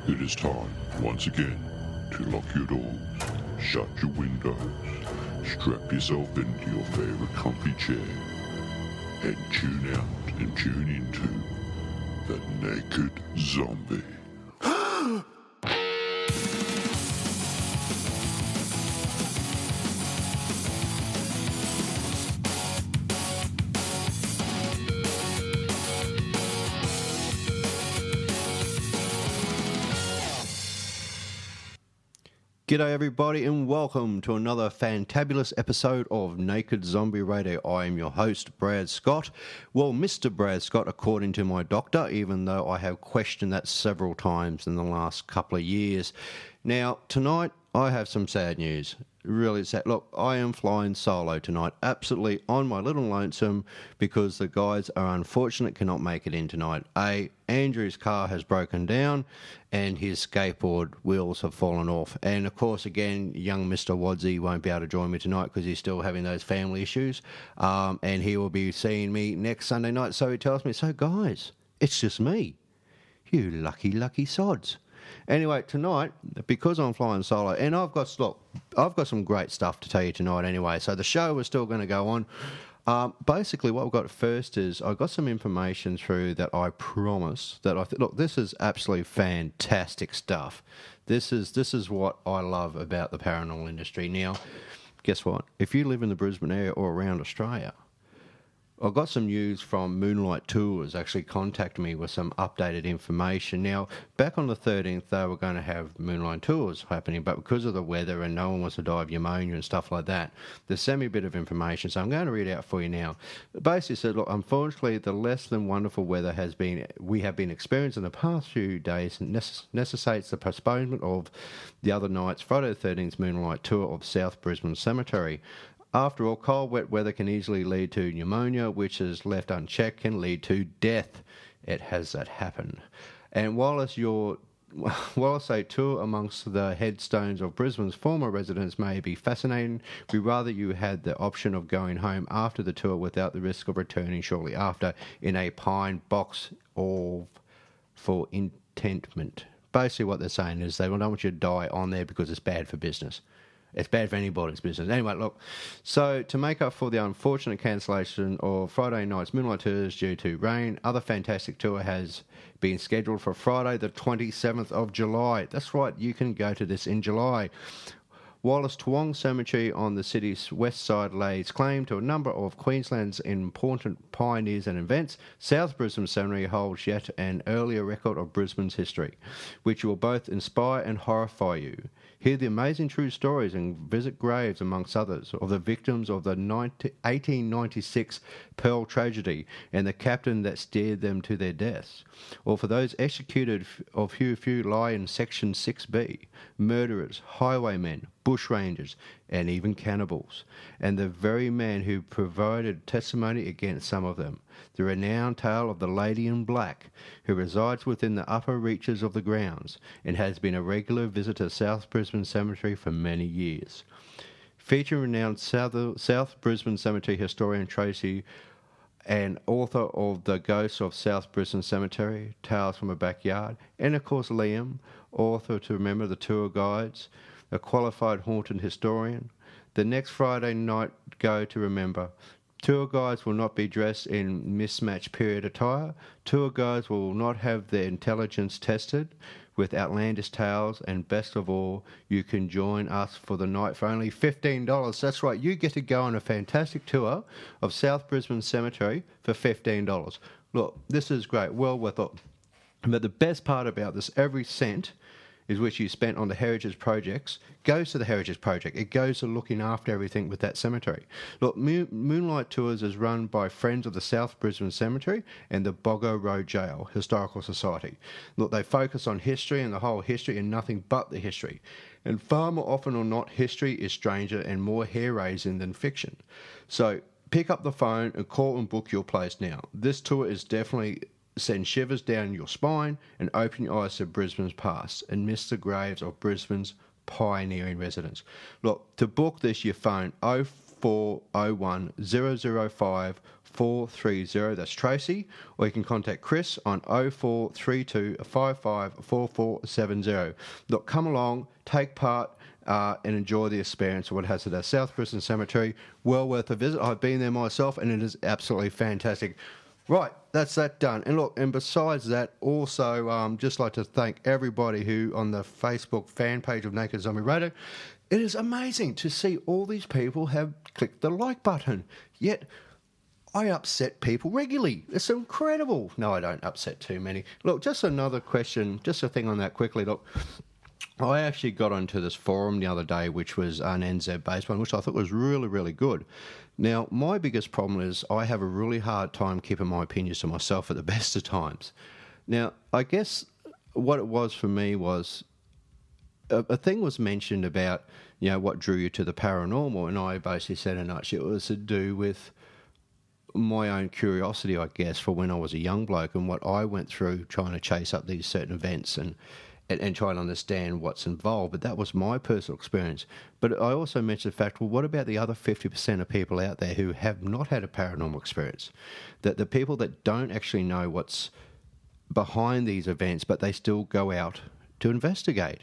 It is time, once again, to lock your doors, shut your windows, strap yourself into your favorite comfy chair, and tune out and tune into The Naked Zombie. G'day everybody and welcome to another fantabulous episode of Naked Zombie Radio. I am your host, Brad Scott. Well, Mr. Brad Scott, according to my doctor, even though I have questioned that several times in the last couple of years. Now, tonight I have some sad news. Really sad. Look, I am flying solo tonight, absolutely on my little lonesome, because the guys are unfortunate, cannot make it in tonight. Andrew's car has broken down and his skateboard wheels have fallen off. And of course, again, young Mr. Wadsey won't be able to join me tonight because he's still having those family issues. And he will be seeing me next Sunday night. So he tells me, so guys, it's just me. You lucky sods. Anyway, tonight, because I'm flying solo, and I've got some great stuff to tell you tonight anyway, so the show is still going to go on. Basically, what we've got first is I got some information through that I promise that look, this is absolutely fantastic stuff. This is what I love about the paranormal industry. Now, guess what? If you live in the Brisbane area or around Australia, I got some news from Moonlight Tours actually contacted me with some updated information. Now, back on the 13th, they were going to have Moonlight Tours happening, but because of the weather and no one wants to die of pneumonia and stuff like that, they sent me a bit of information, so I'm going to read out for you now. It basically said, look, unfortunately, the less than wonderful weather we have been experiencing in the past few days necessitates the postponement of the other night's Friday the 13th Moonlight Tour of South Brisbane Cemetery. After all, cold, wet weather can easily lead to pneumonia, which is left unchecked can lead to death. It has that happen. And while I say tour amongst the headstones of Brisbane's former residents may be fascinating, we rather you had the option of going home after the tour without the risk of returning shortly after in a pine box or for intentment. Basically what they're saying is they don't want you to die on there because it's bad for business. It's bad for anybody's business. Anyway, look, so to make up for the unfortunate cancellation of Friday night's Moonlight Tours due to rain, other fantastic tour has been scheduled for Friday the 27th of July. That's right, you can go to this in July. Wallace Toowong Cemetery on the city's west side lays claim to a number of Queensland's important pioneers and events. South Brisbane Cemetery holds yet an earlier record of Brisbane's history, which will both inspire and horrify you. Hear the amazing true stories and visit graves, amongst others, of the victims of the 1896 Pearl tragedy and the captain that steered them to their deaths. Or for those executed of few lie in Section 6B, murderers, highwaymen, bushrangers, and even cannibals, and the very man who provided testimony against some of them. The renowned tale of the Lady in Black, who resides within the upper reaches of the grounds and has been a regular visitor to South Brisbane Cemetery for many years. Featuring renowned South Brisbane Cemetery historian Tracy and author of The Ghosts of South Brisbane Cemetery, Tales from a Backyard, and of course Liam, author to Remember the Tour Guides, a qualified haunted historian. The next Friday night go to remember. Tour guides will not be dressed in mismatched period attire. Tour guides will not have their intelligence tested with outlandish tales, and best of all, you can join us for the night for only $15. That's right, you get to go on a fantastic tour of South Brisbane Cemetery for $15. Look, this is great, well worth it. But the best part about this, every cent is which you spent on the heritage projects goes to the heritage project. It goes to looking after everything with that cemetery. Look, Moonlight Tours is run by Friends of the South Brisbane Cemetery and the Boggo Road Jail Historical Society. Look, they focus on history and the whole history and nothing but the history. And far more often or not, history is stranger and more hair-raising than fiction. So pick up the phone and call and book your place now. This tour is definitely send shivers down your spine and open your eyes to Brisbane's past and miss the graves of Brisbane's pioneering residents. Look, to book this, you phone 0401 005 430. That's Tracy. Or you can contact Chris on 0432 554470. Look, come along, take part, and enjoy the experience of what has at our South Brisbane Cemetery. Well worth a visit. I've been there myself, and it is absolutely fantastic. Right, that's that done. And look, and besides that, also just like to thank everybody who on the Facebook fan page of Naked Zombie Radio. It is amazing to see all these people have clicked the like button. Yet I upset people regularly. It's incredible. No, I don't upset too many. Look, just another question, just a thing on that quickly. Look, I actually got onto this forum the other day, which was an NZ-based one, which I thought was really, really good. Now, my biggest problem is I have a really hard time keeping my opinions to myself at the best of times. Now, I guess what it was for me was a thing was mentioned about, you know, what drew you to the paranormal, and I basically said in a nutshell it was to do with my own curiosity, I guess, for when I was a young bloke and what I went through trying to chase up these certain events and try to understand what's involved. But that was my personal experience. But I also mentioned the fact, well, what about the other 50% of people out there who have not had a paranormal experience? That the people that don't actually know what's behind these events, but they still go out to investigate.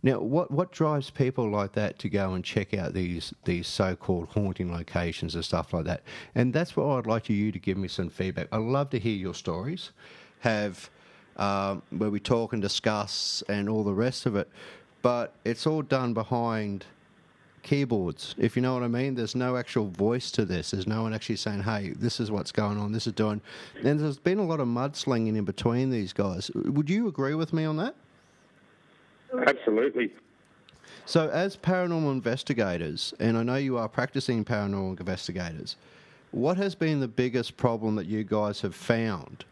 Now, what drives people like that to go and check out these so-called haunting locations and stuff like that? And that's what I'd like you to give me some feedback. I'd love to hear your stories, where we talk and discuss and all the rest of it. But it's all done behind keyboards, if you know what I mean. There's no actual voice to this. There's no one actually saying, hey, this is what's going on, this is doing. And there's been a lot of mudslinging in between these guys. Would you agree with me on that? Absolutely. So as paranormal investigators, and I know you are practicing paranormal investigators, what has been the biggest problem that you guys have found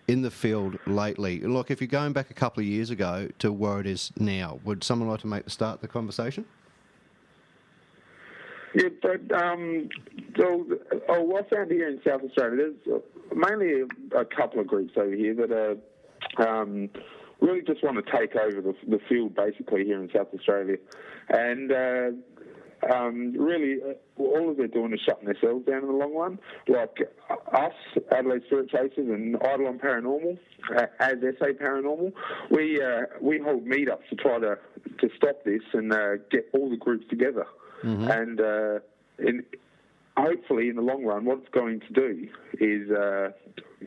in the field lately? Look, if you're going back a couple of years ago to where it is now, would someone like to start the conversation? Yeah, but I found here in South Australia, there's mainly a couple of groups over here that are really just want to take over the field, basically, here in South Australia. And really, all they're doing is shutting themselves down in the long run. Like us, Adelaide Spirit Chasers and Eidolon Paranormal, as SA Paranormal, we hold meetups to try to stop this and get all the groups together. Mm-hmm. And hopefully, in the long run, what it's going to do is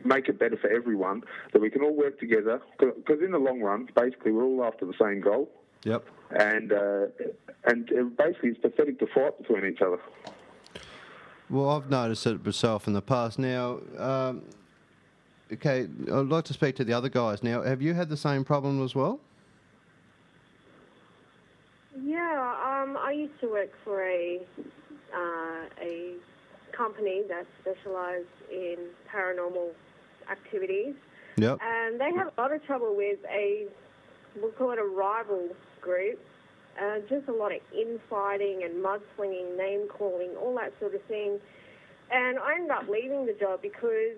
make it better for everyone, that we can all work together. Because in the long run, basically, we're all after the same goal. Yep. And basically, it's pathetic to fight between each other. Well, I've noticed it myself in the past. Now, okay, I'd like to speak to the other guys. Now, have you had the same problem as well? Yeah, I used to work for a company that specialised in paranormal activities. Yep. And they have a lot of trouble with we'll call it a rival group, just a lot of infighting and mudslinging, name-calling, all that sort of thing. And I ended up leaving the job because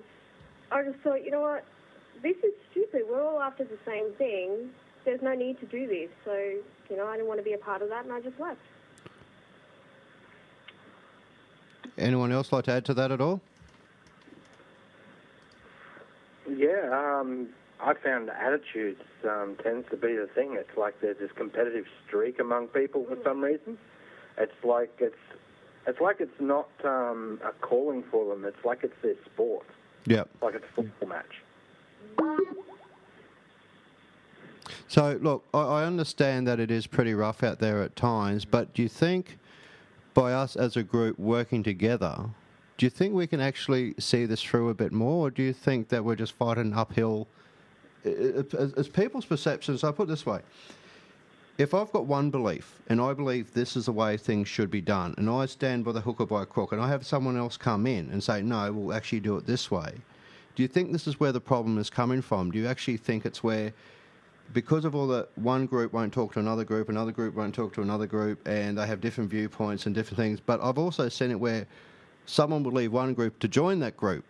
I just thought, you know what, this is stupid. We're all after the same thing. There's no need to do this. So, you know, I didn't want to be a part of that, and I just left. Anyone else like to add to that at all? Yeah, I found attitudes tends to be the thing. It's like there's this competitive streak among people for some reason. It's like it's not a calling for them. It's like it's their sport. Yeah. Like it's a football match. So, look, I understand that it is pretty rough out there at times, but do you think by us as a group working together, do you think we can actually see this through a bit more, or do you think that we're just fighting uphill? As people's perceptions, I put it this way. If I've got one belief, and I believe this is the way things should be done, and I stand by the hook or by crook, and I have someone else come in and say, no, we'll actually do it this way, do you think this is where the problem is coming from? Do you actually think it's where, because of all that, one group won't talk to another group won't talk to another group, and they have different viewpoints and different things, but I've also seen it where someone will leave one group to join that group.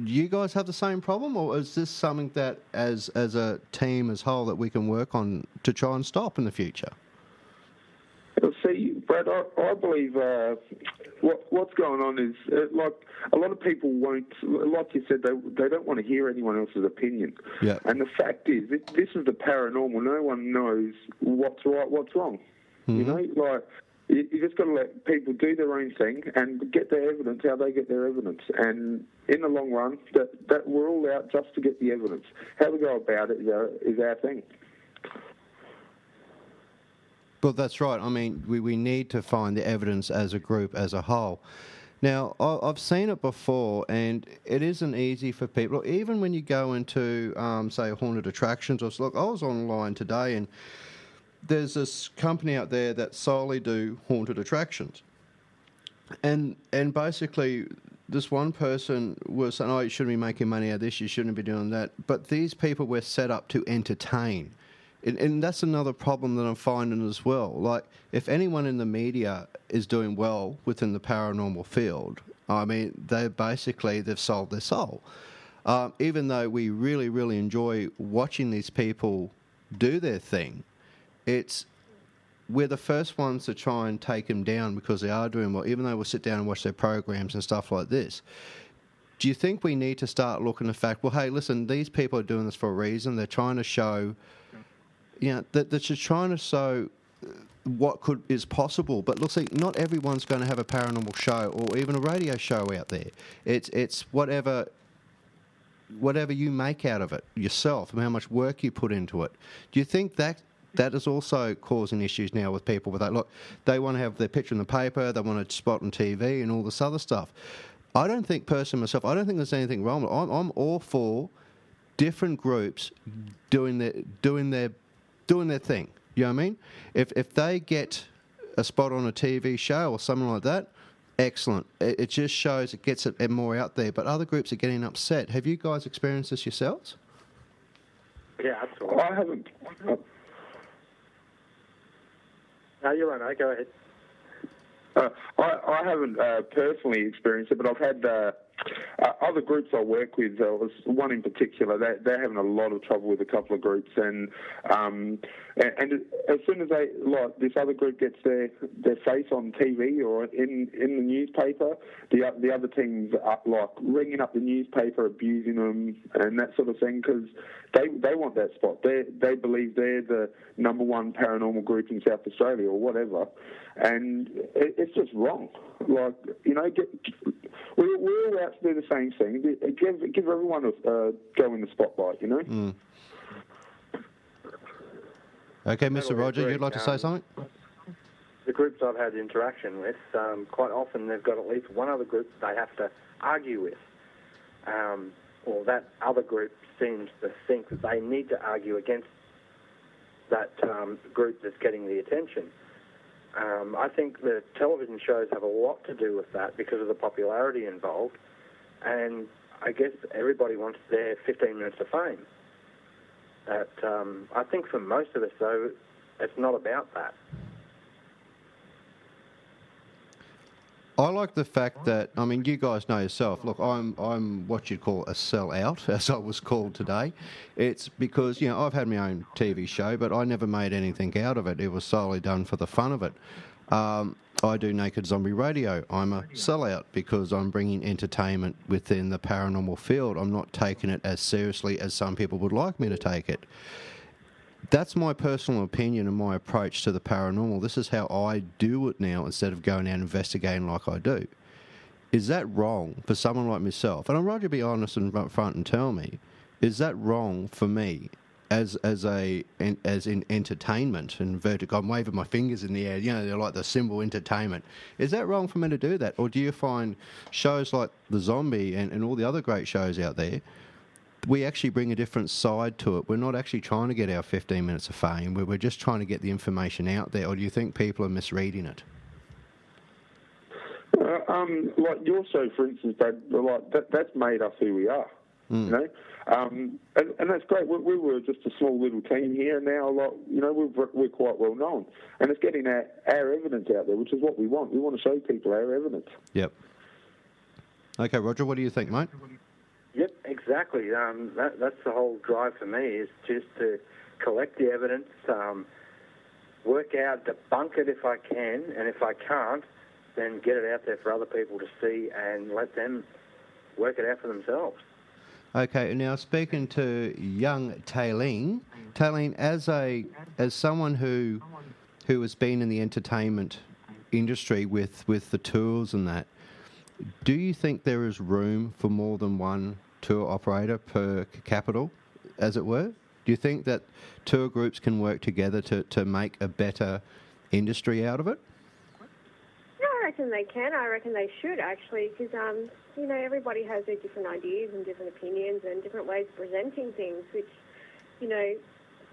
Do you guys have the same problem, or is this something that, as a team as whole, that we can work on to try and stop in the future? See, Brad, I believe what's going on is like a lot of people won't, like you said, they don't want to hear anyone else's opinion. Yeah. And the fact is, this is the paranormal. No one knows what's right, what's wrong. Mm-hmm. You know, like you just got to let people do their own thing and get their evidence how they get their evidence. And in the long run, that we're all out just to get the evidence. How we go about it is our thing. Well, that's right. I mean, we need to find the evidence as a group, as a whole. Now, I've seen it before, and it isn't easy for people. Even when you go into, say, haunted attractions, I was online today, and there's this company out there that solely do haunted attractions. And basically, this one person was saying, oh, you shouldn't be making money out of this, you shouldn't be doing that. But these people were set up to entertain. And that's another problem that I'm finding as well. Like, if anyone in the media is doing well within the paranormal field, I mean, they've sold their soul. Even though we really, really enjoy watching these people do their thing, we're the first ones to try and take them down because they are doing well, even though we'll sit down and watch their programs and stuff like this. Do you think we need to start looking at the fact, well, hey, listen, these people are doing this for a reason. They're trying to show... that they're just trying to show what is possible. But look, see, not everyone's going to have a paranormal show or even a radio show out there. It's whatever you make out of it yourself and how much work you put into it. Do you think that is also causing issues now with people with that? Look, they want to have their picture in the paper, they want to spot on TV and all this other stuff. I don't think myself, I don't think there's anything wrong with it. I'm all for different groups doing their thing. You know what I mean? If they get a spot on a TV show or something like that, excellent. It just shows it gets it more out there. But other groups are getting upset. Have you guys experienced this yourselves? Yeah, absolutely. I haven't. No, you're right. Go ahead. I haven't personally experienced it, but I've had other groups I work with. There was one in particular. They're having a lot of trouble with a couple of groups, and as soon as this other group gets their face on TV or in the newspaper, the other teams are like ringing up the newspaper, abusing them and that sort of thing because they want that spot. They believe they're the number one paranormal group in South Australia or whatever, and it's just wrong. Like, you know, we're all out to do the same thing. Give everyone a go in the spotlight, you know? Mm. Okay, Mr. Roger, you'd like to say something? The groups I've had interaction with, quite often they've got at least one other group they have to argue with. Or that other group seems to think that they need to argue against that group that's getting the attention. I think the television shows have a lot to do with that because of the popularity involved, and I guess everybody wants their 15 minutes of fame. I think for most of us, though, it's not about that. I like the fact that, I mean, you guys know yourself. Look, I'm what you'd call a sellout, as I was called today. It's because, you know, I've had my own TV show, but I never made anything out of it. It was solely done for the fun of it. I do Naked Zombie Radio. I'm a sellout because I'm bringing entertainment within the paranormal field. I'm not taking it as seriously as some people would like me to take it. That's my personal opinion and my approach to the paranormal. This is how I do it now instead of going out and investigating like I do. Is that wrong for someone like myself? And I'm ready to be honest and up front and tell me, is that wrong for me as in entertainment and vertical? I'm waving my fingers in the air, you know, they're like the symbol entertainment. Is that wrong for me to do that? Or do you find shows like The Zombie and all the other great shows out there, we actually bring a different side to it? We're not actually trying to get our 15 minutes of fame. We're just trying to get the information out there. Or do you think people are misreading it? Like your show, for instance, Brad, like that's made us who we are. You know, and that's great. We were just a small little team here. Now, like, you know, we're quite well known, and it's getting our evidence out there, which is what we want. We want to show people our evidence. Yep. Okay, Roger, what do you think, mate? Yep, exactly. That's the whole drive for me, is just to collect the evidence, work out, debunk it if I can, and if I can't, then get it out there for other people to see and let them work it out for themselves. Okay, now speaking to young Tylene, as someone who has been in the entertainment industry with the tours and that, do you think there is room for more than one tour operator per capital, as it were? Do you think that tour groups can work together to make a better industry out of it? Yeah, I reckon they can. I reckon they should, actually, because, everybody has their different ideas and different opinions and different ways of presenting things, which,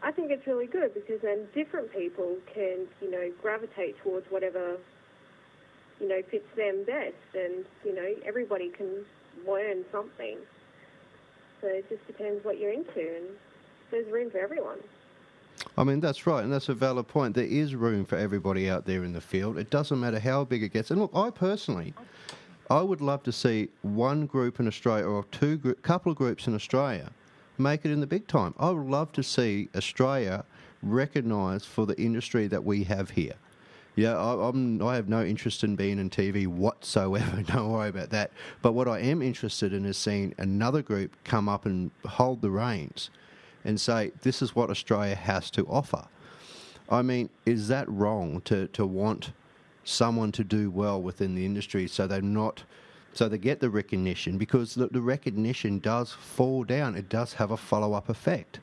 I think it's really good because then different people can, gravitate towards whatever, fits them best, and, everybody can learn something. So it just depends what you're into, and there's room for everyone. I mean, that's right, and that's a valid point. There is room for everybody out there in the field. It doesn't matter how big it gets. And look, I would love to see one group in Australia or couple of groups in Australia make it in the big time. I would love to see Australia recognised for the industry that we have here. Yeah, I have no interest in being in TV whatsoever. Don't worry about that. But what I am interested in is seeing another group come up and hold the reins and say, this is what Australia has to offer. I mean, is that wrong to want someone to do well within the industry so they get the recognition? Because the recognition does fall down. It does have a follow-up effect.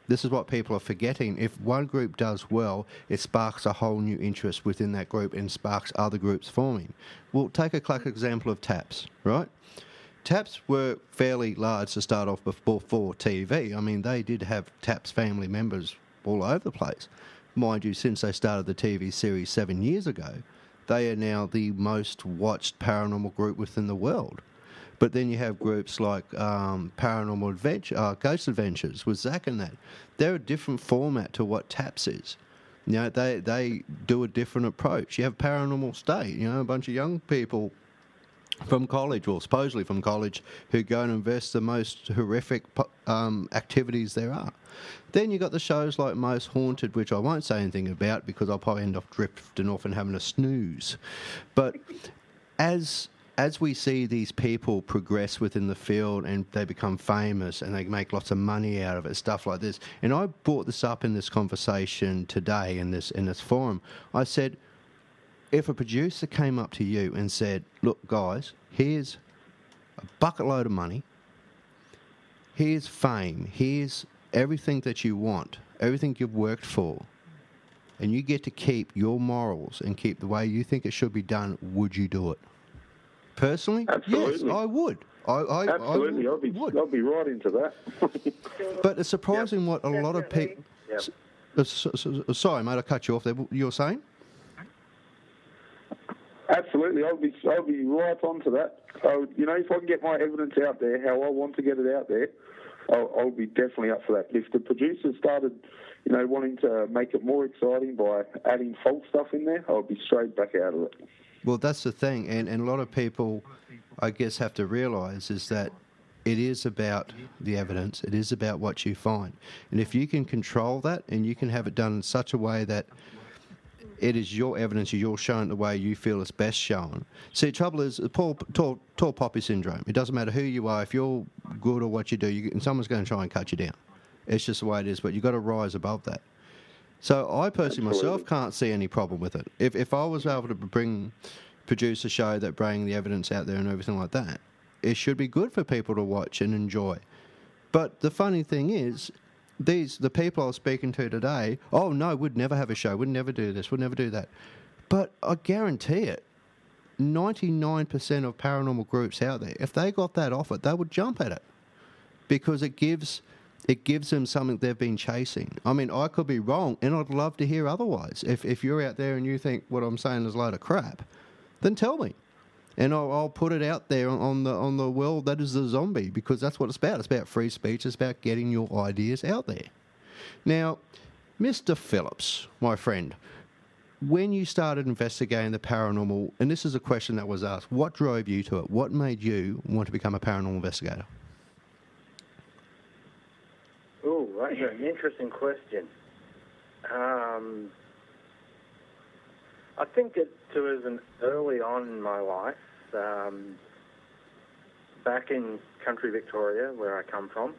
This is what people are forgetting. If one group does well, it sparks a whole new interest within that group and sparks other groups forming. Well, take a classic example of TAPS, right? TAPS were fairly large to start off before TV. I mean, they did have TAPS family members all over the place. Mind you, since they started the TV series 7 years ago, they are now the most watched paranormal group within the world. But then you have groups like Paranormal Adventure, Ghost Adventures with Zach and that. They're a different format to what TAPS is. They do a different approach. You have Paranormal State, a bunch of young people from college, or supposedly from college, who go and invest the most horrific activities there are. Then you got the shows like Most Haunted, which I won't say anything about because I'll probably end up drifting off and having a snooze. But as we see these people progress within the field and they become famous and they make lots of money out of it, stuff like this, and I brought this up in this conversation today in this forum, I said, if a producer came up to you and said, look, guys, here's a bucket load of money, here's fame, here's everything that you want, everything you've worked for, and you get to keep your morals and keep the way you think it should be done, would you do it? Personally, Absolutely. Yes, I would. Absolutely, I'll be right into that. But it's surprising what a lot of people... Yep. Sorry, mate, I cut you off there. You were saying? Absolutely, I'll be right onto that. If I can get my evidence out there, how I want to get it out there, I'll be definitely up for that. If the producers started, wanting to make it more exciting by adding false stuff in there, I'll be straight back out of it. Well, that's the thing, and a lot of people, I guess, have to realise is that it is about the evidence, it is about what you find. And if you can control that and you can have it done in such a way that it is your evidence, you're shown the way you feel it's best shown. See, the trouble is, tall poppy syndrome. It doesn't matter who you are, if you're good or what you do, and someone's going to try and cut you down. It's just the way it is, but you've got to rise above that. So I personally myself can't see any problem with it. If I was able to produce a show that bring the evidence out there and everything like that, it should be good for people to watch and enjoy. But the funny thing is, the people I was speaking to today, oh no, we'd never have a show, we'd never do this, we'd never do that. But I guarantee it, 99% of paranormal groups out there, if they got that offer, they would jump at it because it gives them something they've been chasing. I mean, I could be wrong, and I'd love to hear otherwise. If you're out there and you think what I'm saying is a load of crap, then tell me, and I'll put it out there on the world that is the zombie, because that's what it's about. It's about free speech. It's about getting your ideas out there. Now, Mr. Phillips, my friend, when you started investigating the paranormal, and this is a question that was asked, what drove you to it? What made you want to become a paranormal investigator? Oh, that's an interesting question. I think it was an early on in my life, back in country Victoria, where I come from.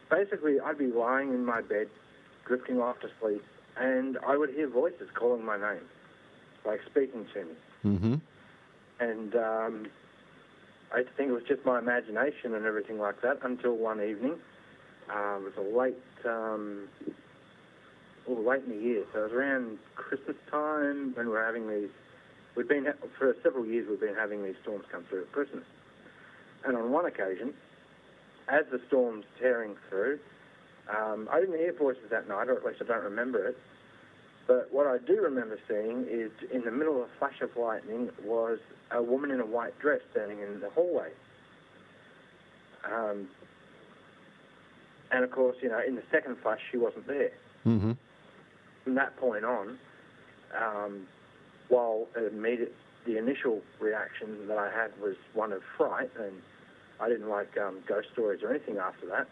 Basically, I'd be lying in my bed, drifting off to sleep, and I would hear voices calling my name, like speaking to me. Mm-hmm. And I think it was just my imagination and everything like that until one evening. It was late in the year, so it was around Christmas time when we're having these. For several years, we've been having these storms come through at Christmas. And on one occasion, as the storm's tearing through, I didn't hear voices that night, or at least I don't remember it. But what I do remember seeing is, in the middle of a flash of lightning, was a woman in a white dress standing in the hallway. And of course, in the second flash, she wasn't there. Mm-hmm. From that point on, while the initial reaction that I had was one of fright, and I didn't like ghost stories or anything after that,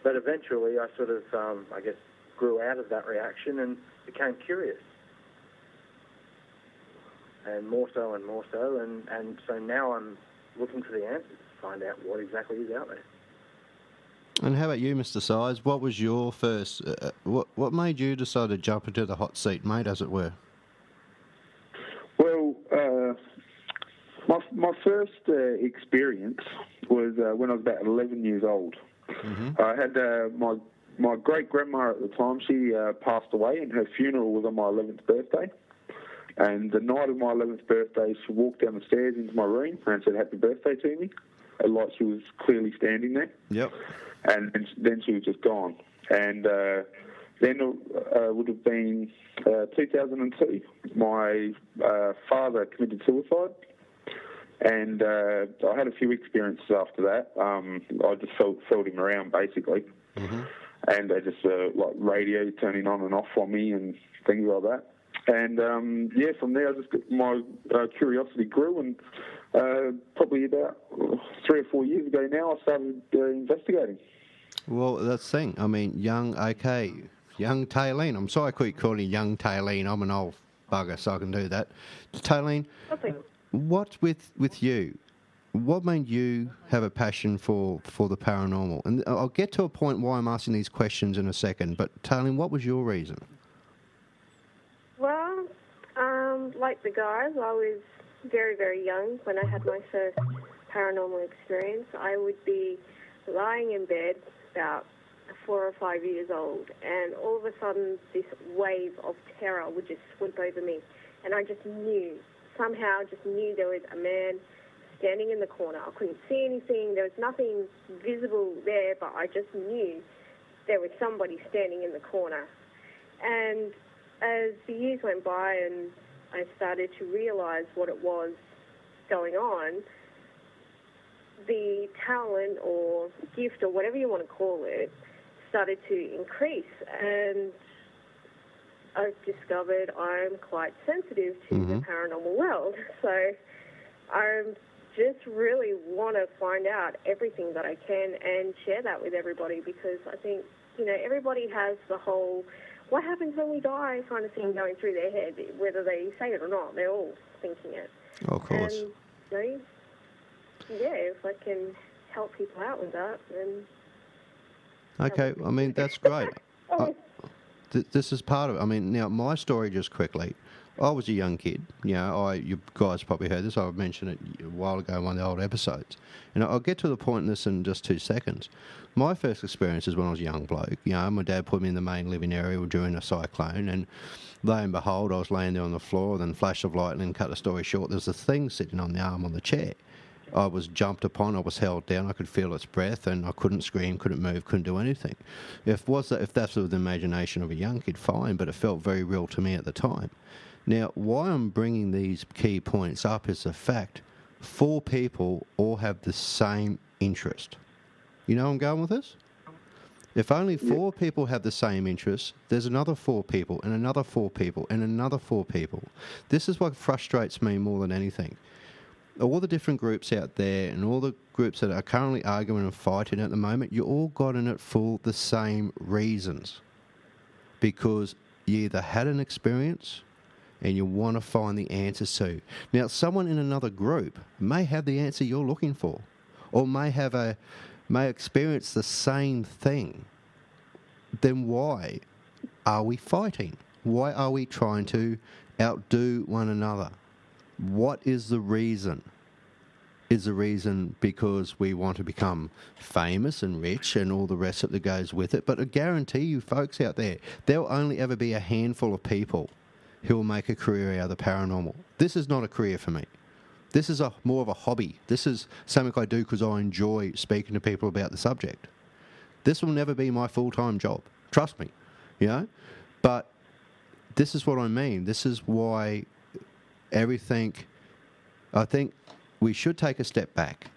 but eventually I sort of, grew out of that reaction and became curious. And more so, and so now I'm looking for the answers to find out what exactly is out there. And how about you, Mr. Size? What was your first... what made you decide to jump into the hot seat, mate, as it were? Well, my first experience was when I was about 11 years old. Mm-hmm. I had my great-grandma at the time. She passed away, and her funeral was on my 11th birthday. And the night of my 11th birthday, she walked down the stairs into my room and said, "Happy birthday" to me. Like she was clearly standing there. Yep. And then she was just gone. And then it would have been 2002. My father committed suicide. And I had a few experiences after that. I just felt him around, basically. Mm-hmm. And they just, like radio turning on and off on me and things like that. And, from there, my curiosity grew, and probably about 3 or 4 years ago now, I started investigating. Well, that's the thing. I mean, young Tylene. I'm sorry I keep calling you young Tylene. I'm an old bugger, so I can do that. Tylene, Okay. what with you? What made you have a passion for the paranormal? And I'll get to a point why I'm asking these questions in a second. But Tylene, what was your reason? Well, like the guys, I was very, very young when I had my first paranormal experience. I would be lying in bed about 4 or 5 years old, and all of a sudden this wave of terror would just sweep over me. And I just somehow knew there was a man standing in the corner. I couldn't see anything. There was nothing visible there, but I just knew there was somebody standing in the corner. And as the years went by and I started to realise what it was going on, the talent or gift or whatever you want to call it started to increase. And I've discovered I'm quite sensitive to the paranormal world. So I just really want to find out everything that I can and share that with everybody, because I think, everybody has the whole what happens when we die kind of thing going through their head, whether they say it or not. They're all thinking it. Oh, of course. And, if I can help people out with that, then... Okay, I mean, that's great. This is part of it. I mean, now, my story, just quickly, I was a young kid. You guys probably heard this. I mentioned it a while ago in one of the old episodes. And I'll get to the point in this in just 2 seconds. My first experience is when I was a young bloke. My dad put me in the main living area during a cyclone, and lo and behold, I was laying there on the floor, then flash of lightning, cut the story short, there's a thing sitting on the arm on the chair. I was jumped upon, I was held down, I could feel its breath, and I couldn't scream, couldn't move, couldn't do anything. If that's the imagination of a young kid, fine, but it felt very real to me at the time. Now, why I'm bringing these key points up is the fact 4 people all have the same interest. You know where I'm going with this? If only 4 people have the same interest, there's another 4 people, and another 4 people, and another 4 people. This is what frustrates me more than anything. All the different groups out there and all the groups that are currently arguing and fighting at the moment, you all got in it for the same reasons. because you either had an experience and you want to find the answers to. Now, someone in another group may have the answer you're looking for, or may experience the same thing. Then why are we fighting? Why are we trying to outdo one another? What is the reason? Is the reason because we want to become famous and rich and all the rest that goes with it? But I guarantee you folks out there, there'll only ever be a handful of people who will make a career out of the paranormal. This is not a career for me. This is more of a hobby. This is something I do because I enjoy speaking to people about the subject. This will never be my full-time job. Trust me, you know? But this is what I mean. This is why I think we should take a step back,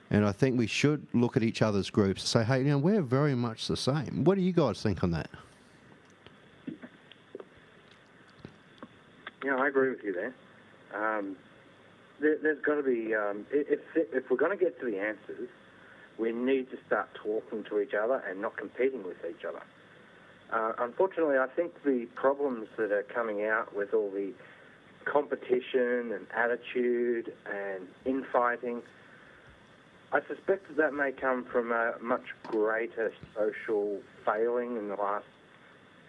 and I think we should look at each other's groups and say, hey, you know, we're very much the same. What do you guys think on that? Yeah, I agree with you there. There's got to be, if we're going to get to the answers, we need to start talking to each other and not competing with each other. Unfortunately, I think the problems that are coming out with all the competition and attitude and infighting, I suspect that may come from a much greater social failing in the last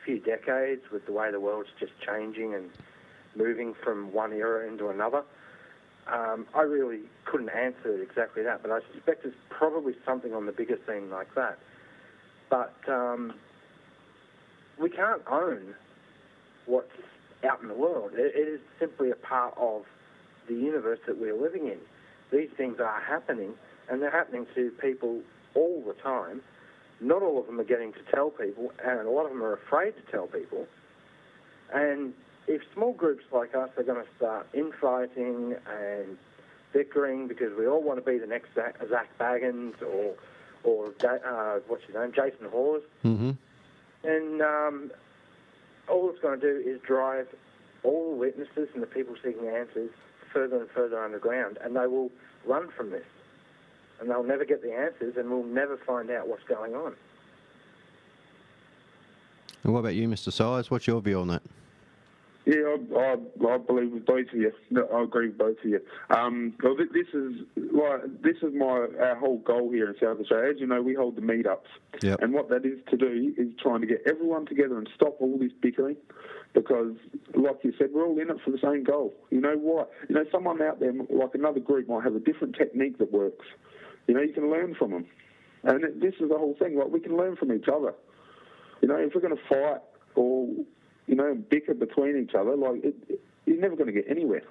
few decades with the way the world's just changing and moving from one era into another. I really couldn't answer exactly that, but I suspect it's probably something on the bigger scene like that. But we can't own what's out in the world. It is simply a part of the universe that we're living in. These things are happening, and they're happening to people all the time. Not all of them are getting to tell people, and a lot of them are afraid to tell people. And if small groups like us are going to start infighting and bickering because we all want to be the next Zach Baggins or what's his name, Jason Hawes, then all it's going to do is drive all the witnesses and the people seeking answers further and further underground, and they will run from this. And they'll never get the answers, and we'll never find out what's going on. And what about you, Mr. Size? What's your view on that? Yeah, I believe with both of you. I agree with both of you. Well, this is our whole goal here in South Australia. As you know, we hold the meetups, and what that is to do is trying to get everyone together and stop all this bickering, because, like you said, we're all in it for the same goal. You know what? You know, someone out there, like another group, might have a different technique that works. You know, you can learn from them, and this is the whole thing. Like, we can learn from each other. You know, if we're going to fight or bicker between each other, you're never going to get anywhere.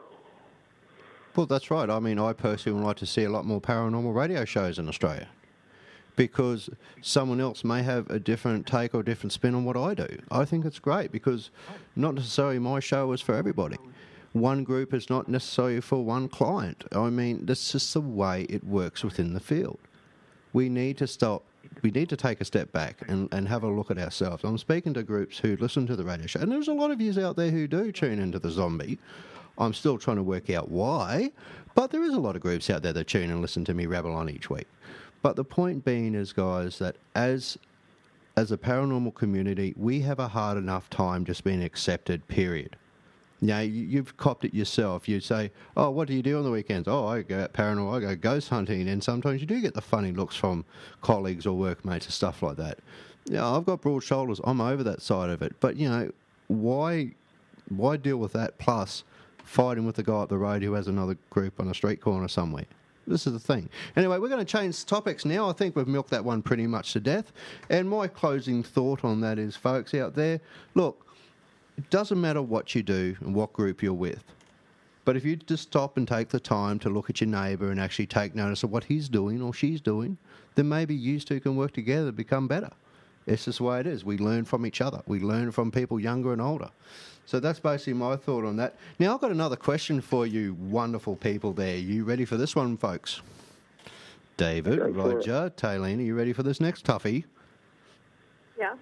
Well, that's right. I mean, I personally would like to see a lot more paranormal radio shows in Australia, because someone else may have a different take or a different spin on what I do. I think it's great, because not necessarily my show is for everybody. One group is not necessarily for one client. I mean, that's just the way it works within the field. We need to stop. We need to take a step back and have a look at ourselves. I'm speaking to groups who listen to the radio show, and there's a lot of yous out there who do tune into the Zombie. I'm still trying to work out why, but there is a lot of groups out there that tune and listen to me rabble on each week. But the point being is, guys, that as a paranormal community, we have a hard enough time just being accepted, period. You know, you've copped it yourself. You say, oh, what do you do on the weekends? Oh, I go out paranormal, I go ghost hunting, and sometimes you do get the funny looks from colleagues or workmates and stuff like that. Yeah, I've got broad shoulders. I'm over that side of it. But, you know, why deal with that plus fighting with the guy up the road who has another group on a street corner somewhere? This is the thing. Anyway, we're going to change topics now. I think we've milked that one pretty much to death. And my closing thought on that is, folks out there, look, it doesn't matter what you do and what group you're with. But if you just stop and take the time to look at your neighbour and actually take notice of what he's doing or she's doing, then maybe you two can work together to become better. It's just the way it is. We learn from each other. We learn from people younger and older. So that's basically my thought on that. Now, I've got another question for you wonderful people there. You ready for this one, folks? David, Roger, Tylene, are you ready for this next toughie? Yeah.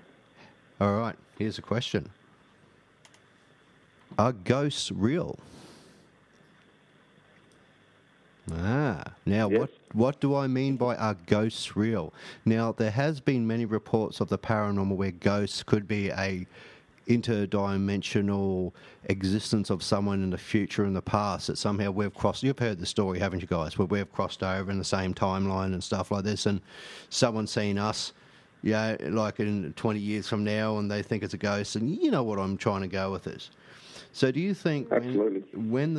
All right, here's a question. Are ghosts real? Now yes. What do I mean by are ghosts real? Now, there has been many reports of the paranormal where ghosts could be a interdimensional existence of someone in the future and the past that somehow we've crossed. You've heard the story, haven't you guys, where we've crossed over in the same timeline and stuff like this, and someone's seen us, like in 20 years from now, and they think it's a ghost, and you know what I'm trying to go with this. So do you think when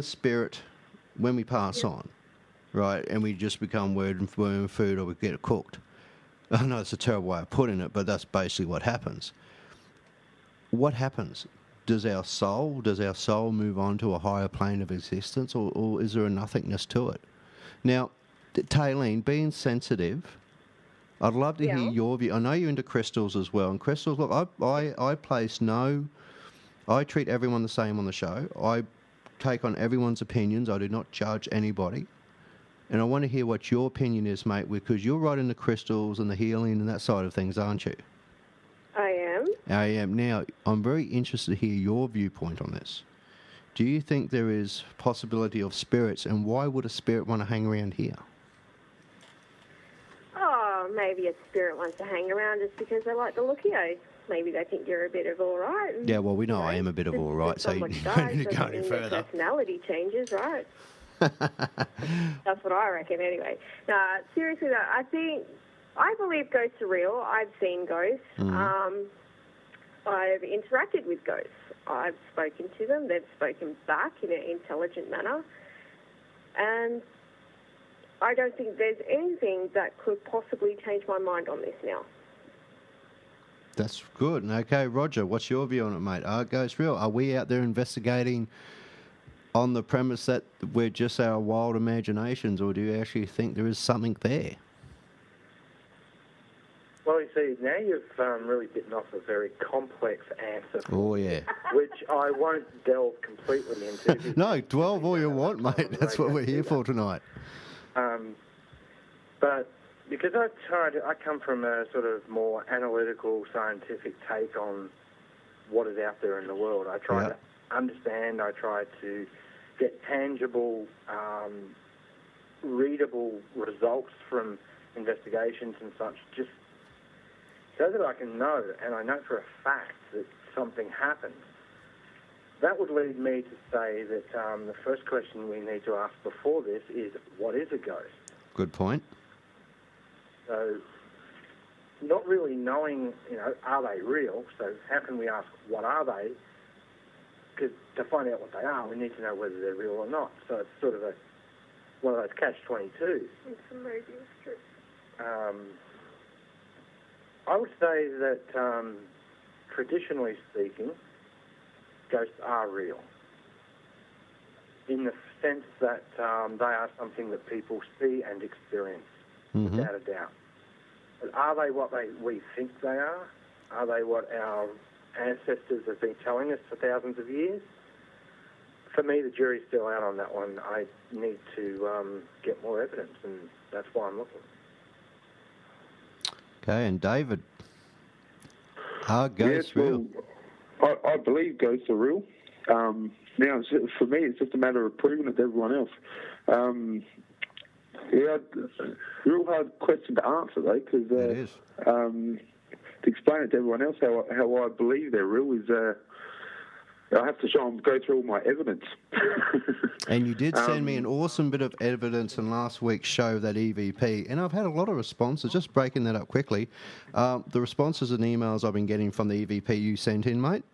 we pass on, right, and we just become worm food or we get cooked, I know it's a terrible way of putting it, but that's basically what happens. What happens? Does our soul move on to a higher plane of existence, or is there a nothingness to it? Now, Tylene, being sensitive, I'd love to hear your view. I know you're into crystals as well, and crystals, look, I treat everyone the same on the show. I take on everyone's opinions. I do not judge anybody. And I want to hear what your opinion is, mate, because you're right into crystals and the healing and that side of things, aren't you? I am. Now, I'm very interested to hear your viewpoint on this. Do you think there is possibility of spirits, and why would a spirit want to hang around here? Oh, maybe a spirit wants to hang around just because they like the look of you. Maybe they think you're a bit of all right. Yeah, well, we know I am a bit of all right, so you don't need to go any further. Their personality changes, right? That's what I reckon, anyway. No, seriously, though, I believe ghosts are real. I've seen ghosts. I've interacted with ghosts. I've spoken to them. They've spoken back in an intelligent manner. And I don't think there's anything that could possibly change my mind on this now. That's good. Okay, Roger, what's your view on it, mate? Are ghosts real? Are we out there investigating on the premise that we're just our wild imaginations, or do you actually think there is something there? Well, you see, now you've really bitten off a very complex answer. Oh, yeah. Which I won't delve completely into. No, 12 all you want, mate. That's what we're here for tonight. But because I come from a sort of more analytical, scientific take on what is out there in the world. I try to understand, I try to get tangible, readable results from investigations and such, just so that I can know, and I know for a fact that something happened. That would lead me to say that the first question we need to ask before this is, what is a ghost? Good point. So, not really knowing, are they real? So how can we ask, what are they? Because to find out what they are, we need to know whether they're real or not. So it's sort of one of those catch-22. It's amazing, it's true. I would say that, traditionally speaking, ghosts are real, in the sense that they are something that people see and experience, without a doubt. But are they what we think they are? Are they what our ancestors have been telling us for thousands of years? For me, the jury's still out on that one. I need to get more evidence, and that's why I'm looking. Okay, and David, are ghosts real? I believe ghosts are real. Now, for me, it's just a matter of proving it to everyone else. Real hard question to answer, though, because to explain it to everyone else how I believe they're real is I have to go through all my evidence. And you did send me an awesome bit of evidence in last week's show, that EVP, and I've had a lot of responses. Just breaking that up quickly, the responses and emails I've been getting from the EVP you sent in, mate,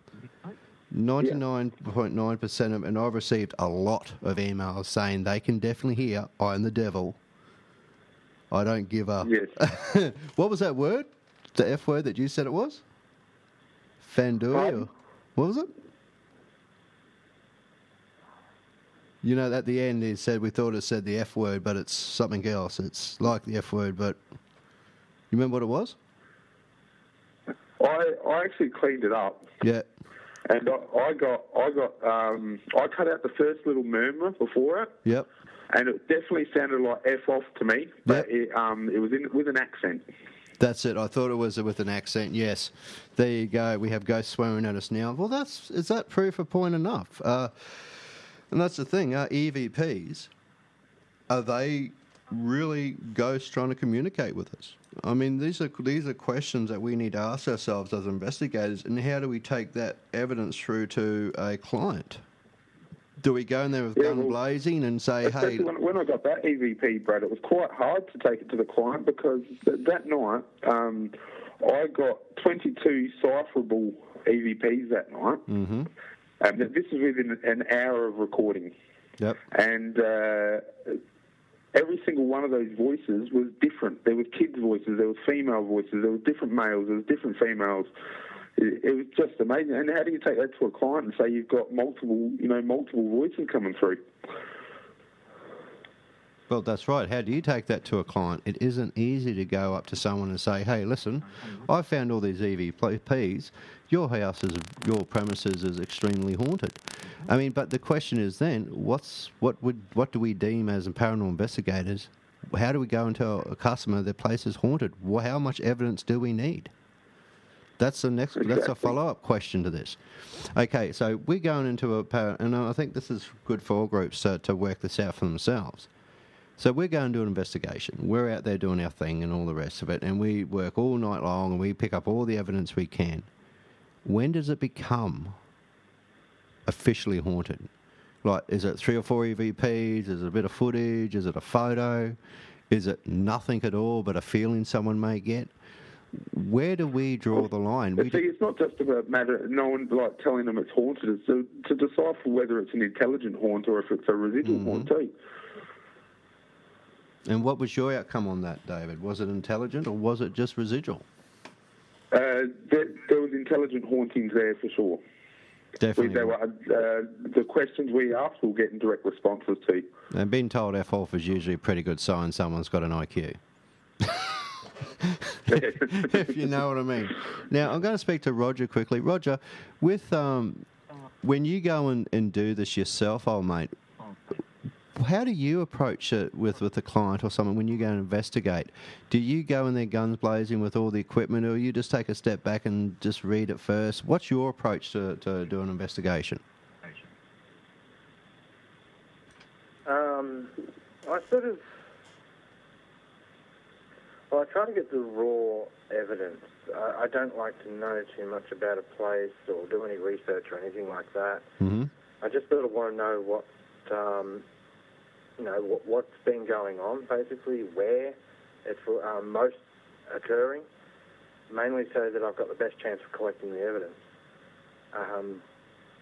99.9% of them, and I've received a lot of emails saying they can definitely hear I'm the devil. I don't give up. Yes. What was that word? The F word that you said it was? Fandui? What was it? You know, at the end, we thought it said the F word, but it's something else. It's like the F word, but you remember what it was? I actually cleaned it up. Yeah. And I cut out the first little murmur before it. Yep. And it definitely sounded like F off to me, but it was with an accent. That's it. I thought it was with an accent. Yes. There you go. We have ghosts swearing at us now. Well, is that proof of point enough? And that's the thing. Are EVPs, are they really ghosts trying to communicate with us? I mean, these are questions that we need to ask ourselves as investigators, and how do we take that evidence through to a client? Do we go in there with gun blazing and say, hey... When I got that EVP, Brad, it was quite hard to take it to the client because that night I got 22 cipherable EVPs that night. Mm-hmm. And this was within an hour of recording. Yep. And every single one of those voices was different. There was kids' voices, there was female voices, there was different males, there was different females. It was just amazing. And how do you take that to a client and say you've got multiple voices coming through? Well, that's right. How do you take that to a client? It isn't easy to go up to someone and say, hey, listen, I found all these EVPs. Your premises is extremely haunted. I mean, but the question is then, what do we deem as paranormal investigators? How do we go and tell a customer their place is haunted? How much evidence do we need? That's the next. Exactly. That's a follow-up question to this. Okay, so we're going into and I think this is good for all groups to work this out for themselves. So we're going to do an investigation. We're out there doing our thing and all the rest of it, and we work all night long and we pick up all the evidence we can. When does it become officially haunted? Like, is it 3 or 4 EVPs? Is it a bit of footage? Is it a photo? Is it nothing at all but a feeling someone may get? Where do we draw the line? It's not just about no one like telling them it's haunted. It's to decipher whether it's an intelligent haunt or if it's a residual haunt too. And what was your outcome on that, David? Was it intelligent or was it just residual? There was intelligent hauntings there for sure. Definitely. The questions we asked, we'll get direct responses to. And being told F-off is usually a pretty good sign someone's got an IQ. If you know what I mean. Now, I'm going to speak to Roger quickly. Roger, with when you go and do this yourself, old mate, how do you approach it with a client or someone when you go and investigate? Do you go in there guns blazing with all the equipment, or you just take a step back and just read it first? What's your approach to do an investigation? I try to get the raw evidence. I don't like to know too much about a place or do any research or anything like that. Mm-hmm. I just sort of want to know what's been going on, basically, where it's most occurring, mainly so that I've got the best chance of collecting the evidence.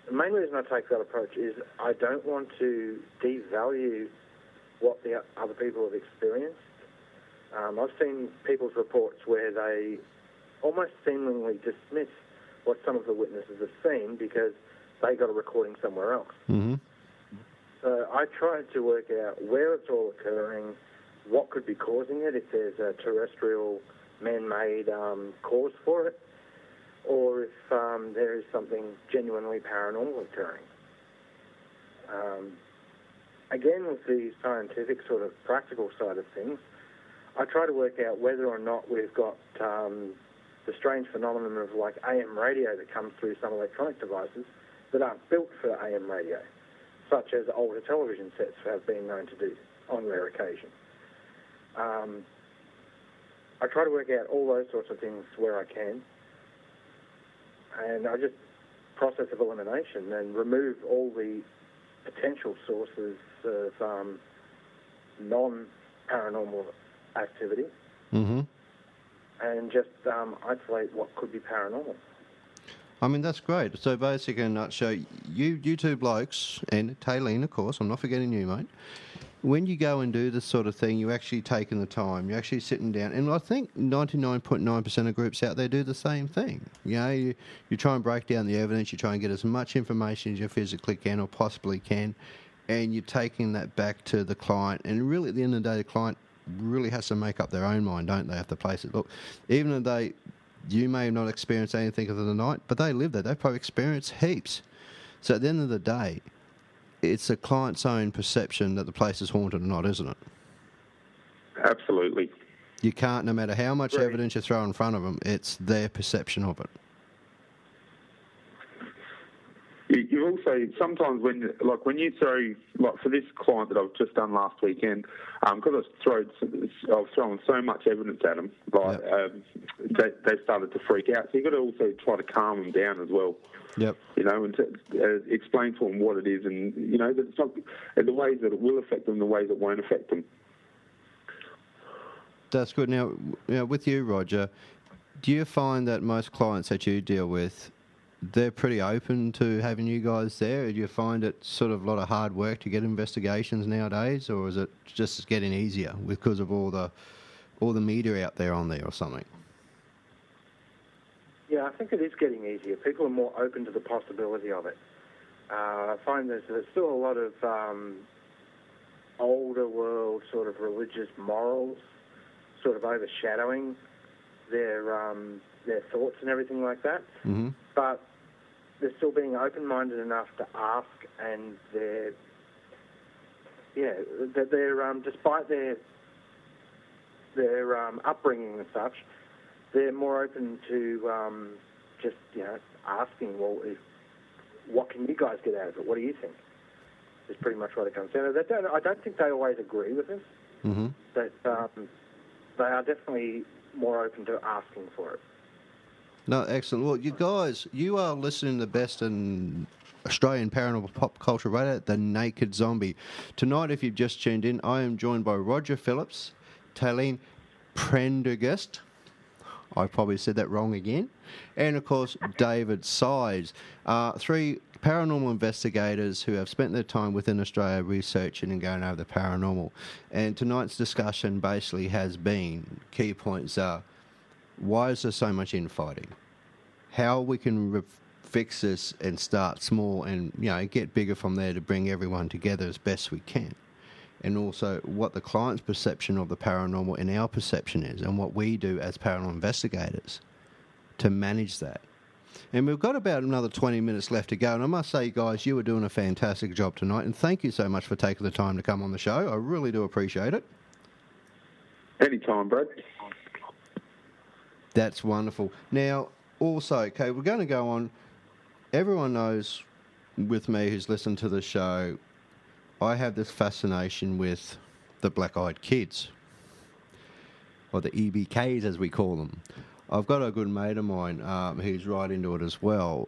The main reason I take that approach is I don't want to devalue what the other people have experienced. I've seen people's reports where they almost seemingly dismiss what some of the witnesses have seen because they got a recording somewhere else. Mm-hmm. So I tried to work out where it's all occurring, what could be causing it, if there's a terrestrial man-made cause for it, or if there is something genuinely paranormal occurring. Again, with the scientific sort of practical side of things, I try to work out whether or not we've got the strange phenomenon of like AM radio that comes through some electronic devices that aren't built for AM radio, such as older television sets have been known to do on rare occasion. I try to work out all those sorts of things where I can, and I just process of elimination and remove all the potential sources of non-paranormal activity, mm-hmm. and just isolate what could be paranormal. I mean, that's great. So basically, in a nutshell, you two blokes, and Tylene, of course, I'm not forgetting you, mate, when you go and do this sort of thing, you're actually taking the time, you're actually sitting down, and I think 99.9% of groups out there do the same thing. You know, you try and break down the evidence, you try and get as much information as you physically can or possibly can, and you're taking that back to the client, and really at the end of the day, the client really has to make up their own mind, don't they, have to place it. Look, even though you may have not experienced anything of the night, but they live there. They've probably experienced heaps. So at the end of the day, it's the client's own perception that the place is haunted or not, isn't it? Absolutely. You can't, no matter how much evidence you throw in front of them, it's their perception of it. You've you also sometimes when you throw, like for this client that I've just done last weekend, because I was throwing so much evidence at them, they started to freak out. So you've got to also try to calm them down as well. Yep. And to explain to them what it is, and that it's not the ways that it will affect them, the ways it won't affect them. That's good. Now, with you, Roger, do you find that most clients that you deal with, they're pretty open to having you guys there? Do you find it sort of a lot of hard work to get investigations nowadays, or is it just getting easier because of all the media out there on there or something? Yeah, I think it is getting easier. People are more open to the possibility of it. I find there's still a lot of older world sort of religious morals sort of overshadowing their thoughts and everything like that. Mm-hmm. But they're still being open-minded enough to ask, and they're despite their upbringing and such, they're more open to just asking, well, what can you guys get out of it? What do you think? Is pretty much what it comes down to. I don't think they always agree with us, mm-hmm. but they are definitely more open to asking for it. No, excellent. Well, you guys, you are listening to the best in Australian paranormal pop culture radio, The Naked Zombie. Tonight, if you've just tuned in, I am joined by Roger Phillips Tylene Prendergast. I probably said that wrong again. And, of course, David Sides. 3 paranormal investigators who have spent their time within Australia researching and going over the paranormal. And tonight's discussion basically has been, key points are, why is there so much infighting? How we can fix this and start small and, get bigger from there to bring everyone together as best we can. And also what the client's perception of the paranormal and our perception is, and what we do as paranormal investigators to manage that. And we've got about another 20 minutes left to go. And I must say, guys, you were doing a fantastic job tonight. And thank you so much for taking the time to come on the show. I really do appreciate it. Anytime, Brad. That's wonderful. Now, also, okay, we're going to go on. Everyone knows with me who's listened to the show, I have this fascination with the black-eyed kids, or the EBKs as we call them. I've got a good mate of mine who's right into it as well.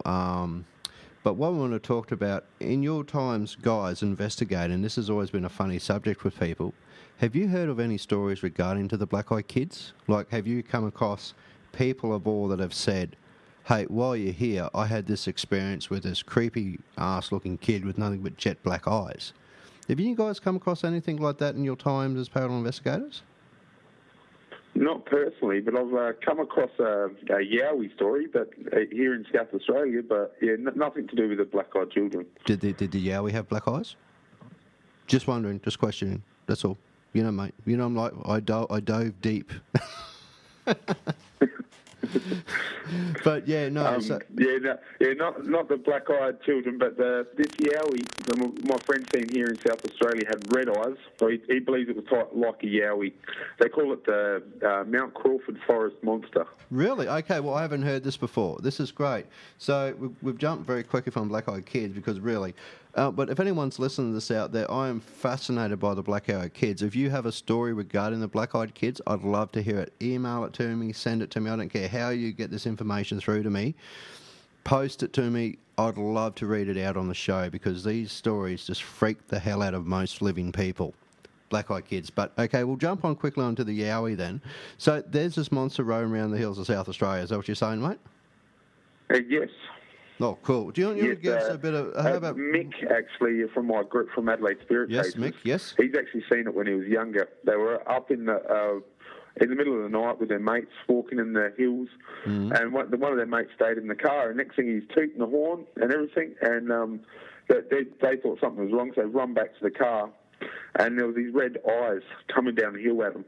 But what I want to talk about, in your times, guys, investigating, this has always been a funny subject with people. Have you heard of any stories regarding to the black-eyed kids? Like, have you come across people of all that have said, hey, while you're here, I had this experience with this creepy ass-looking kid with nothing but jet black eyes? Have you guys come across anything like that in your times as paranormal investigators? Not personally, but I've come across a Yowie story, but here in South Australia, but nothing to do with the black-eyed children. Did the Yowie have black eyes? Just wondering, just questioning. That's all. Mate. I'm like, I dove deep. But not the black-eyed children, but this Yowie, my friend seen here in South Australia, had red eyes. So he believes it was like a Yowie. They call it the Mount Crawford Forest Monster. Really? Okay. Well, I haven't heard this before. This is great. So we've jumped very quickly from black-eyed kids because really. But if anyone's listening to this out there, I am fascinated by the black-eyed kids. If you have a story regarding the black-eyed kids, I'd love to hear it. Email it to me, send it to me. I don't care how you get this information through to me. Post it to me. I'd love to read it out on the show because these stories just freak the hell out of most living people. Black-eyed kids. But, okay, we'll jump on quickly onto the Yowie then. So there's this monster roaming around the hills of South Australia. Is that what you're saying, mate? Yes. Oh, cool. Do you want to give us a bit of... how about Mick, actually, from my group from Adelaide Spirit Yes, Cases. Mick, yes. He's actually seen it when he was younger. They were up in the middle of the night with their mates walking in the hills, and one of their mates stayed in the car, and next thing he's tooting the horn and everything, and they thought something was wrong, so they run back to the car, and there were these red eyes coming down the hill at him,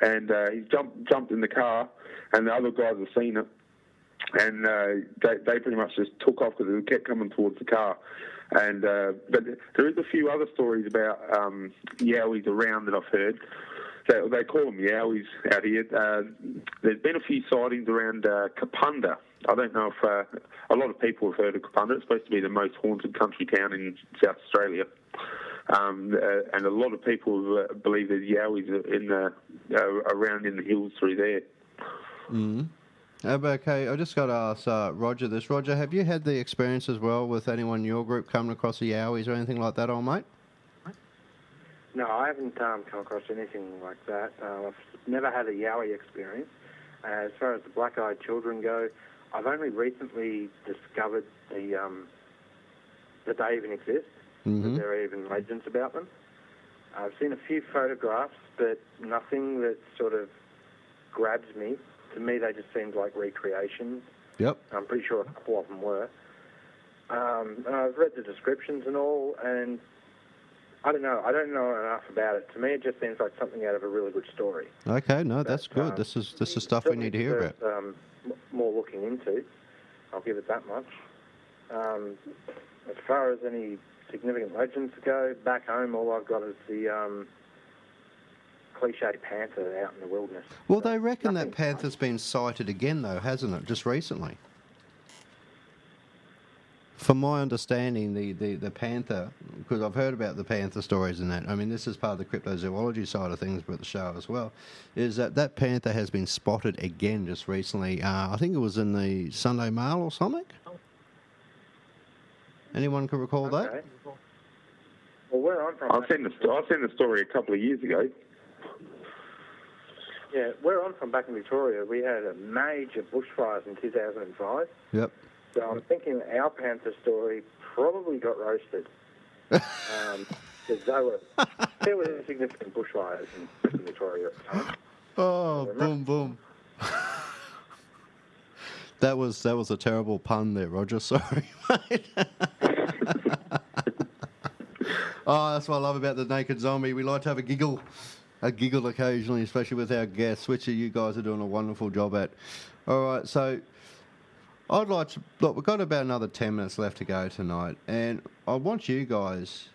and he jumped in the car, and the other guys have seen it. And they pretty much just took off because it kept coming towards the car. And but there is a few other stories about Yowies around that I've heard. So they call them yowies out here. There's been a few sightings around Kapunda. I don't know if a lot of people have heard of Kapunda. It's supposed to be the most haunted country town in South Australia. And a lot of people believe there's yowies around in the hills through there. Mm. Okay, I just got to ask Roger this. Roger, have you had the experience as well with anyone in your group coming across the yowies or anything like that, old mate? No, I haven't come across anything like that. I've never had a yowie experience. As far as the black-eyed children go, I've only recently discovered that they even exist, that there are even legends about them. I've seen a few photographs, but nothing that sort of grabs me. To me, they just seemed like recreations. Yep. I'm pretty sure a couple of them were. And I've read the descriptions and all, and I don't know enough about it. To me, it just seems like something out of a really good story. Okay, no, that's good. This is stuff we need to hear about. More looking into. I'll give it that much. As far as any significant legends go, back home, all I've got is the cliche panther out in the wilderness. Well, they reckon that panther's been sighted again, though, hasn't it? Just recently. From my understanding, the panther, because I've heard about the panther stories and that, I mean, this is part of the cryptozoology side of things with the show as well, is that panther has been spotted again just recently. I think it was in the Sunday Mail or something. Anyone can recall that? Well, where I'm from... I've seen the story a couple of years ago. Yeah, where I'm from back in Victoria, we had a major bushfires in 2005. Yep. So I'm thinking our panther story probably got roasted. Because there were significant bushfires in Victoria at the time. Oh, boom, boom. That was a terrible pun there, Roger. Sorry, mate. Oh, that's what I love about the Naked Zombie. We like to have a giggle occasionally, especially with our guests, which you guys are doing a wonderful job at. All right, so I'd like to... Look, we've got about another 10 minutes left to go tonight, and I want you guys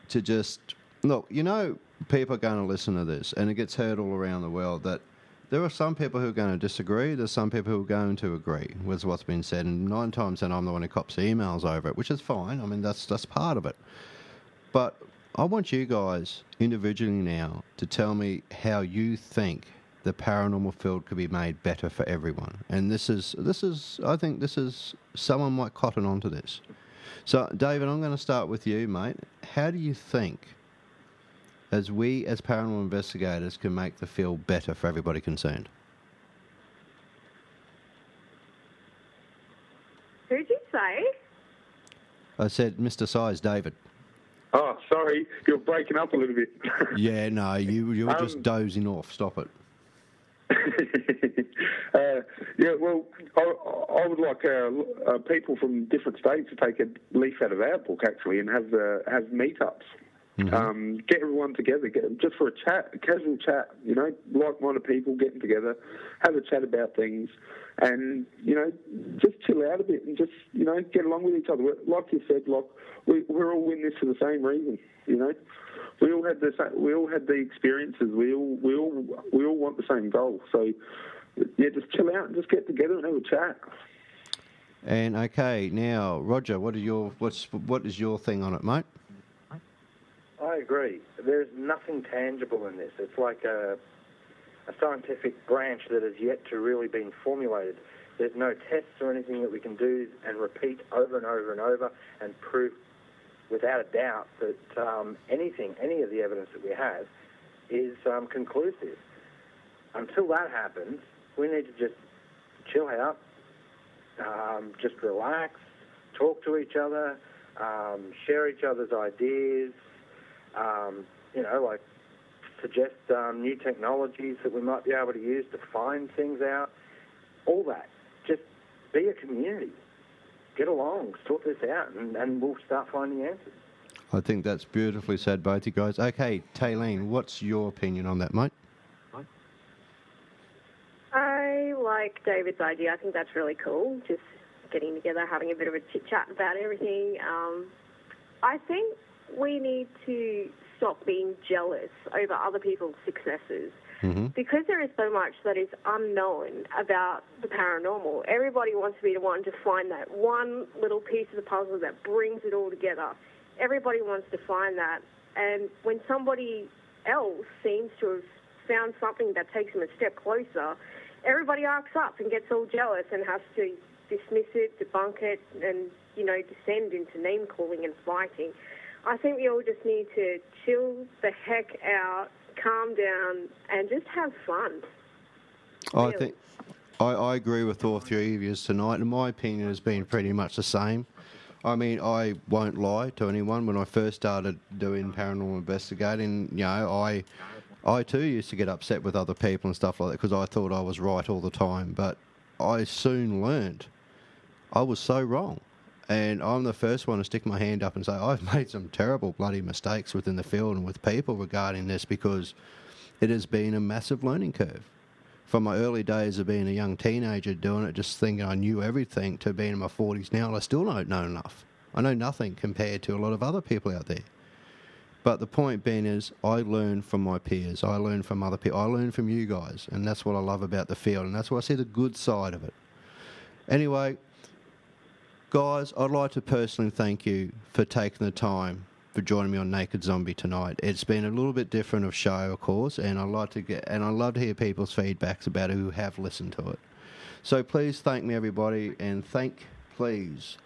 to just... Look, you know, people are going to listen to this, and it gets heard all around the world, that there are some people who are going to disagree, there's some people who are going to agree with what's been said, and 9 times then I'm the one who cops emails over it, which is fine. I mean, that's part of it. But I want you guys individually now to tell me how you think the paranormal field could be made better for everyone. And this is I think this is, someone might cotton onto this. So, David, I'm going to start with you, mate. How do you think, as paranormal investigators, can make the field better for everybody concerned? Who'd you say? I said Mr. Size, David. Oh, sorry, you're breaking up a little bit. Yeah, no, you're just dozing off. Stop it. Yeah, well, I would like people from different states to take a leaf out of our book, actually, and have meetups. Mm-hmm. Get everyone together, just for a casual chat, you know, like-minded people getting together, have a chat about things, and, you know, just chill out a bit and just, you know, get along with each other. Like you said, we're all in this for the same reason, you know. We all had the experiences. We all want the same goal. So, yeah, just chill out and just get together and have a chat. And okay, now Roger, what is your thing on it, mate? I agree. There's nothing tangible in this. It's like a scientific branch that has yet to really been formulated. There's no tests or anything that we can do and repeat over and over and over and prove without a doubt that any of the evidence that we have is conclusive. Until that happens, we need to just chill out, just relax, talk to each other, share each other's ideas, you know, like suggest new technologies that we might be able to use to find things out. All that. Just be a community. Get along, sort this out, and we'll start finding answers. I think that's beautifully said, both you guys. Okay, Tylene, what's your opinion on that, mate? I like David's idea. I think that's really cool, just getting together, having a bit of a chit-chat about everything. I think we need to stop being jealous over other people's successes. Mm-hmm. Because there is so much that is unknown about the paranormal, everybody wants to be the one to find that one little piece of the puzzle that brings it all together. Everybody wants to find that. And when somebody else seems to have found something that takes them a step closer, everybody arcs up and gets all jealous and has to dismiss it, debunk it, and, descend into name-calling and fighting. I think we all just need to chill the heck out, calm down, and just have fun. I think I agree with all three of you tonight, and my opinion has been pretty much the same. I mean, I won't lie to anyone. When I first started doing paranormal investigating, I too used to get upset with other people and stuff like that because I thought I was right all the time. But I soon learned I was so wrong. And I'm the first one to stick my hand up and say I've made some terrible bloody mistakes within the field and with people regarding this, because it has been a massive learning curve. From my early days of being a young teenager doing it, just thinking I knew everything, to being in my 40s now, and I still don't know enough. I know nothing compared to a lot of other people out there. But the point being is, I learn from my peers. I learn from other people. I learn from you guys. And that's what I love about the field. And that's why I see the good side of it. Anyway, guys, I'd like to personally thank you for taking the time for joining me on Naked Zombie tonight. It's been a little bit different of show, of course, and I love to hear people's feedbacks about it who have listened to it. So please thank me, everybody, and please,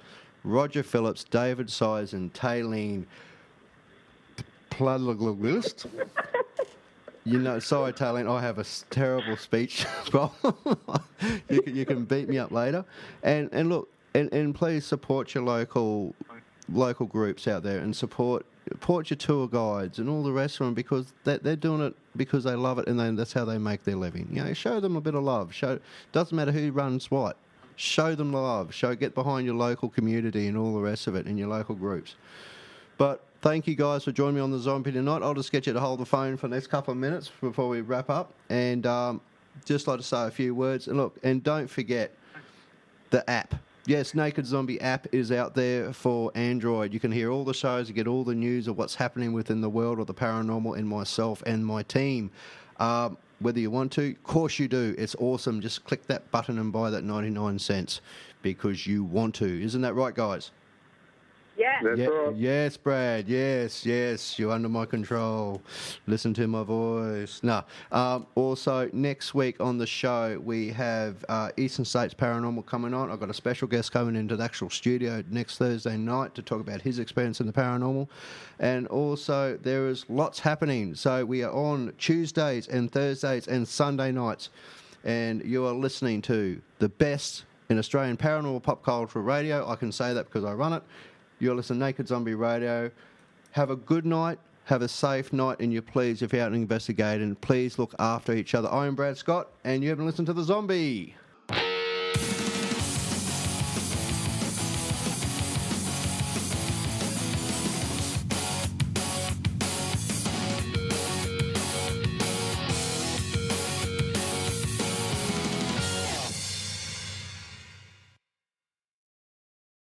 Roger Phillips, David Size, and Tylene Prendergast. Sorry, Tylene, I have a terrible speech problem. you can beat me up later. And look, and please support your local groups out there, and support your tour guides and all the rest of them, because they're doing it because they love it, and that's how they make their living. Show them a bit of love. Doesn't matter who runs what. Show them love. Get behind your local community and all the rest of it, and your local groups. But thank you guys for joining me on the Zombie tonight. I'll just get you to hold the phone for the next couple of minutes before we wrap up, and just like to say a few words. And look, and don't forget the app. Yes, Naked Zombie app is out there for Android. You can hear all the shows, you get all the news of what's happening within the world of the paranormal, and myself and my team. Whether you want to, of course you do. It's awesome. Just click that button and buy that 99 cents because you want to. Isn't that right, guys? Yeah. That's right. Yes, Brad. Yes. You're under my control. Listen to my voice. Also, next week on the show, we have Eastern States Paranormal coming on. I've got a special guest coming into the actual studio next Thursday night to talk about his experience in the paranormal. And also, there is lots happening. So we are on Tuesdays and Thursdays and Sunday nights. And you are listening to the best in Australian paranormal pop culture radio. I can say that because I run it. You're listening to Naked Zombie Radio. Have a good night. Have a safe night. And if you're out investigating, please look after each other. I'm Brad Scott, and you haven't listened to The Zombie.